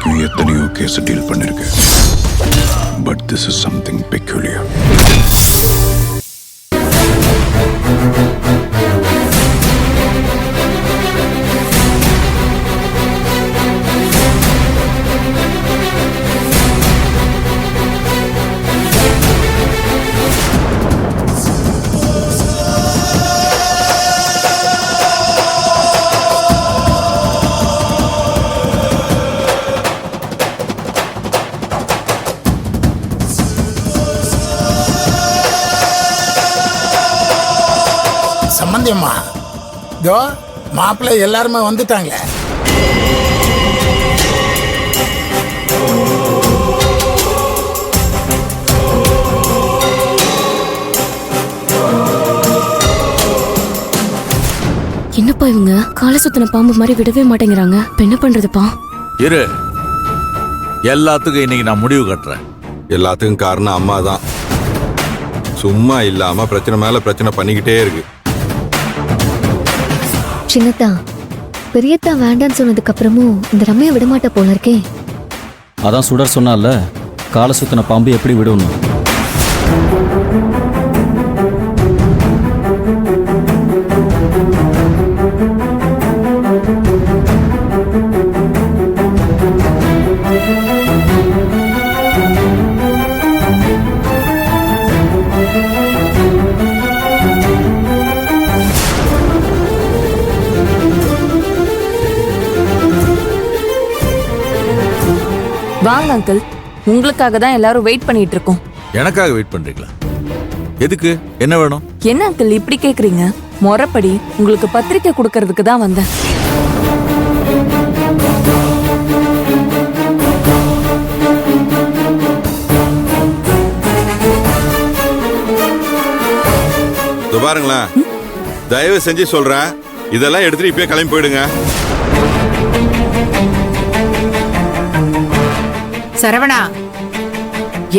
வரைக்கும் எத்தனையோ case deal பண்ணிருக்கேன். But this is something peculiar. சம்பந்தியம்மா, இதோ மாப்பிள்ளை எல்லாருமே வந்துட்டாங்க. என்னப்பா இவங்க காலை சுத்தின பாம்பு மாதிரி விடவே மாட்டேங்கிறாங்க. இப்ப என்ன பண்றதுப்பா? இரு, எல்லாத்துக்கும் இன்னைக்கு நான் முடிவு கட்டுறேன். எல்லாத்துக்கும் காரணம் அம்மா தான். சும்மா இல்லாம பிரச்சனை மேல பிரச்சனை பண்ணிக்கிட்டே இருக்கு. சின்னத்தா, பெரியத்தா வேண்டான்னு சொன்னதுக்கு அப்புறமும் இந்த ரம்மையை விடமாட்டா போல இருக்கே. அதான் சுடர் சொன்னால, காலை சுத்தின பாம்பு எப்படி விடணும். வாங்க அங்கிள், உங்களுக்காக தான் எல்லாரும் வெயிட் பண்ணிட்டு இருக்கோம். எனக்காக வெயிட் பண்றீங்களா? எதுக்கு? என்ன வேணும்? என்ன அங்கிள் இப்படி கேக்குறீங்க? முறைப்படி உங்களுக்கு பத்திரிக்கை கொடுக்கறதுக்கு தான் வந்தேன். பாருங்களேன், தயவு செஞ்சு சொல்றேன், இதெல்லாம் எடுத்துட்டு இப்பயே கிளம்பி போயிடுங்க. சரவணா,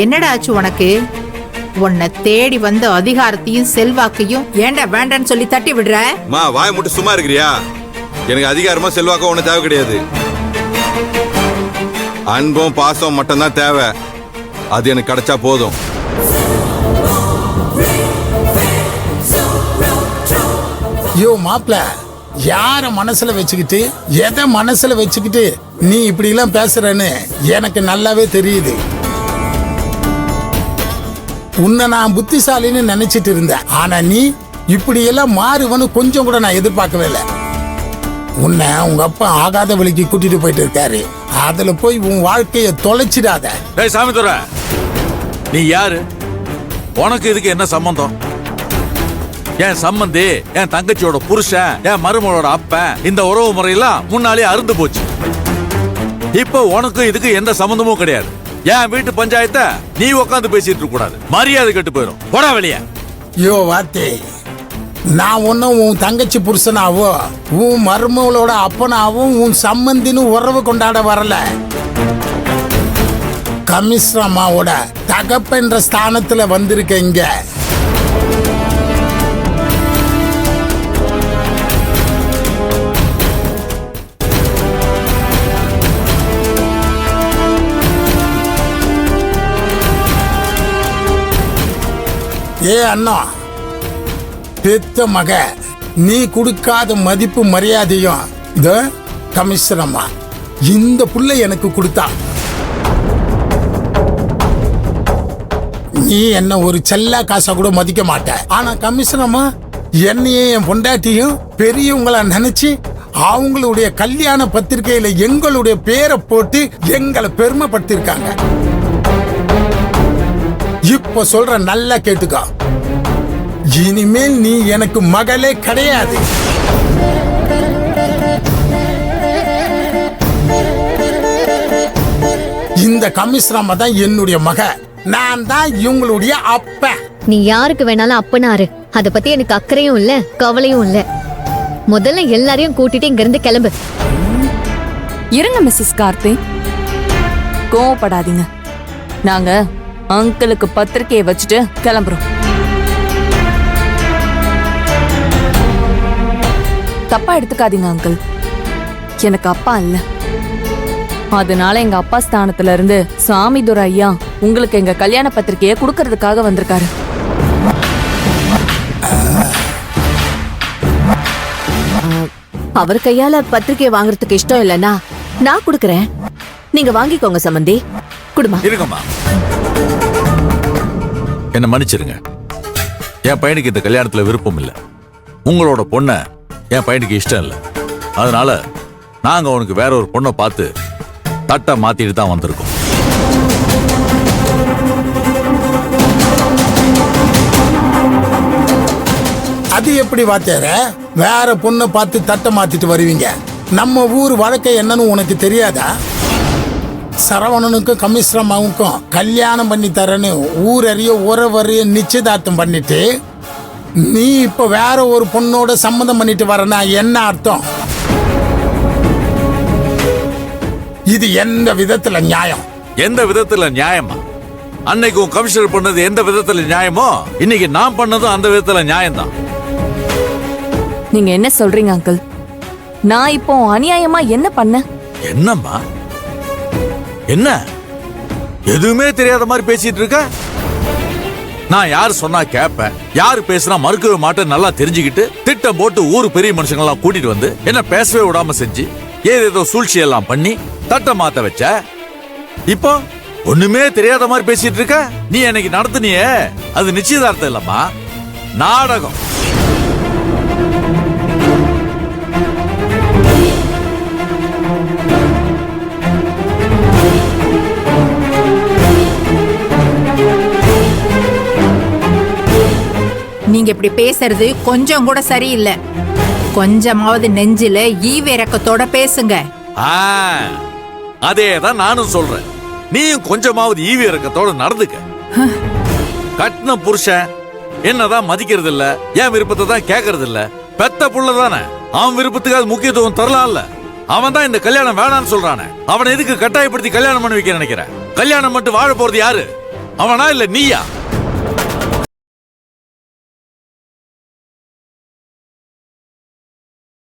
என்னடா ஆச்சு உனக்கு? உன்னை தேடி வந்து அதிகாரத்தையும் செல்வாக்கையும் ஏண்டா வேண்டான்னு சொல்லி தட்டி விடுற? மா, வாய் மட்டும் சும்மா இருக்கிறியா? எனக்கு அதிகாரமா செல்வாக்கோ ஒண்ணு தேவை கிடையாது. அன்பும் பாசம் மட்டும்தான் தேவை. அது எனக்கு கிடைச்சா போதும். ஐயோ மாப்பிள்ள, யார மனசுல வச்சுக்கிட்டு எதை மனசுல வச்சுக்கிட்டு நீ இப்படி எல்லாம் பேசுறன்னு எனக்கு நல்லாவே தெரியுது. உன்னை நான் புத்திசாலின்னு நினைச்சிட்டு இருந்தேன். ஆனா நீ இப்படி எல்லாம் மாறுவன்னு கொஞ்சம் கூட நான் எதிர்பார்க்கவே இல்லை. உன்னை உங்க அப்பா ஆகாத வழிக்கு கூட்டிட்டு போயிட்டு இருக்காரு. அதுல போய் உன் வாழ்க்கைய தொலைச்சிடாத. சாமித்துறை, நீ யாரு? உனக்கு இதுக்கு என்ன சம்பந்தம்? என் சம்பந்தி, என் தங்கச்சியோட புருஷன், என் மருமகளோட அப்பன், இந்த உறவு முறையெல்லாம் முன்னாலே அருந்து போச்சு. இப்போ உனக்கு இதுக்கு எந்த சம்பந்தமும் கிடையாது. என் வீட்டு பஞ்சாயத்தை நீ உட்காந்து பேசிட்டு இருக்க கூடாது. மரியாதை கெட்டு போயிடும். போடா வெளிய. யோ வார்த்தை, நான் ஒன்னும் உன் தங்கச்சி புருஷனாவோ உன் மருமகளோட அப்பனாவும் உன் சம்பந்தின்னு உறவு கொண்டாட வரல. கமிஷனர் அம்மாவோட தகப்பன்ற ஸ்தானத்துல வந்திருக்க இங்க. ஏ அண்ணா, பெத்த மக, நீ கொடுக்காத மதிப்பு மரியாதையும் இந்த கமிஷனர் அம்மா இந்த புள்ள எனக்கு கொடுத்தா. நீ என்ன ஒரு செல்லா காசா கூட மதிக்க மாட்ட. ஆனா கமிஷனர் அம்மா என்னையும் என் பொண்டாட்டியும் பெரியவங்களா நினைச்சு அவங்களுடைய கல்யாண பத்திரிகையில எங்களுடைய பேரை போட்டு எங்களை பெருமைப்படுத்திருக்காங்க. இப்ப சொல்ற, நல்லா கேட்டுக்கோ, இனிமேல் நீ எனக்கு மகளே கிடையாது. இந்த கமிஷனர் தான் என்னுடைய மக. நான் தான் இவங்களுடைய அப்ப. நீ யாருக்கு வேணாலும் அப்பனாரு. அத பத்தி எனக்கு அக்கறையும் இல்ல, கவலையும் இல்ல. முதல்ல எல்லாரையும் கூட்டிட்டு இங்க இருந்து கிளம்பு. இருங்க மிஸ்ஸஸ் கார்த்தி, கோவப்படாதீங்க. நாங்க அங்கிளுக்கு பத்திரிக்கையை வச்சுட்டு கிளம்புறோம். தப்பா எடுத்துக்காதீங்க அங்கிள், எனக்கு அப்பா இல்ல. அதனால எங்க அப்பா ஸ்தானத்துல இருந்து சாமிதுரை ஐயா உங்களுக்கு எங்க கல்யாண பத்திரிக்கையை கொடுக்கறதுக்காக வந்திருக்காரு. அவர் கையால பத்திரிக்கை வாங்குறதுக்கு இஷ்டம் இல்லைன்னா நான் கொடுக்கறேன். நீங்க வாங்கிக்கோங்க சம்பந்தி. குடுமா. இருக்குமா, என்ன மன்னிச்சிருங்க. என் பையனுக்கு இந்த கல்யாணத்துல விருப்பம் இல்லை. உங்களோட பொண்ணை என் பையனுக்கு இஷ்டம் இல்லை. அதனால நாங்க அவனுக்கு வேற ஒரு பொண்ணை பார்த்து தட்டை மாத்திட்டு தான் வந்திருக்கோம். அது எப்படி வாத்தியார? வேற பொண்ணை பார்த்து தட்டை மாத்திட்டு வருவீங்க? நம்ம ஊர் வழக்கை என்னன்னு உனக்கு தெரியாதா? சரவணனுக்கும் கமிஸ்ரமாவுக்கும் கல்யாணம் பண்ணி தரேன்னு ஊரறிய உறவறிய நிச்சயதார்த்தம் பண்ணிட்டு நீ இப்ப வேற ஒரு பொண்ணோட சம்மந்தம் பண்ணிட்டு வரனா என்ன அர்த்தம்? இது எந்த விதத்துல நியாயம்? எந்த விதத்துல நியாயமா? அன்னைக்கு உன் கமிஷனர் பண்ணது எந்த விதத்துல நியாயமோ இன்னைக்கு நான் பண்ணதும் அந்த விதத்துல நியாயம்தான். நீங்க என்ன சொல்றீங்க அங்கிள்? நான் இப்போ அநியாயமா என்ன பண்ண? என்னம்மா என்ன எதுவுமே தெரியாத மாதிரி பேசிட்டு இருக்க? நான் யார் சொன்னா கேப்பேன், யாரு பேசினா மறுக்கவே மாட்டேன் நல்லா தெரிஞ்சுக்கிட்டு திட்டம் போட்டு ஊரு பெரிய மனுஷங்க எல்லாம் கூட்டிட்டு வந்து என்ன பேசவே விடாம செஞ்சு ஏதேதோ சூழ்ச்சி எல்லாம் பண்ணி தட்டை மாத்த வச்ச. இப்போ ஒண்ணுமே தெரியாத மாதிரி பேசிட்டு இருக்க. நீ எனக்கு நடத்துனியே அது நிச்சயதார்த்தம் இல்லம்மா, நாடகம். நீங்க இப்படி பேசுறது கொஞ்சம் கூட சரியில்லை. கொஞ்சமாவது நெஞ்சில ஈவிரக்கத்தோட பேசுங்க. அதேதான் நானும் சொல்றேன். நீயும் கொஞ்சமாவது ஈவி இறக்கத்தோட நடந்துக்க. கட்டின புருஷன் என்னதான் மதிக்கிறது இல்ல, என் விருப்பத்தை தான் கேட்கறது இல்ல. பெத்த புள்ளதானே, அவன் விருப்பத்துக்கு அது முக்கியத்துவம் தரலாம்ல. அவன் தான் இந்த கல்யாணம் வேணான்னு சொல்றானே, அவனை எதுக்கு கட்டாயப்படுத்தி கல்யாணம் பண்ணி வைக்க நினைக்கிற? கல்யாணம் மட்டும் வாழ போறது யாரு? அவனா இல்ல நீயா?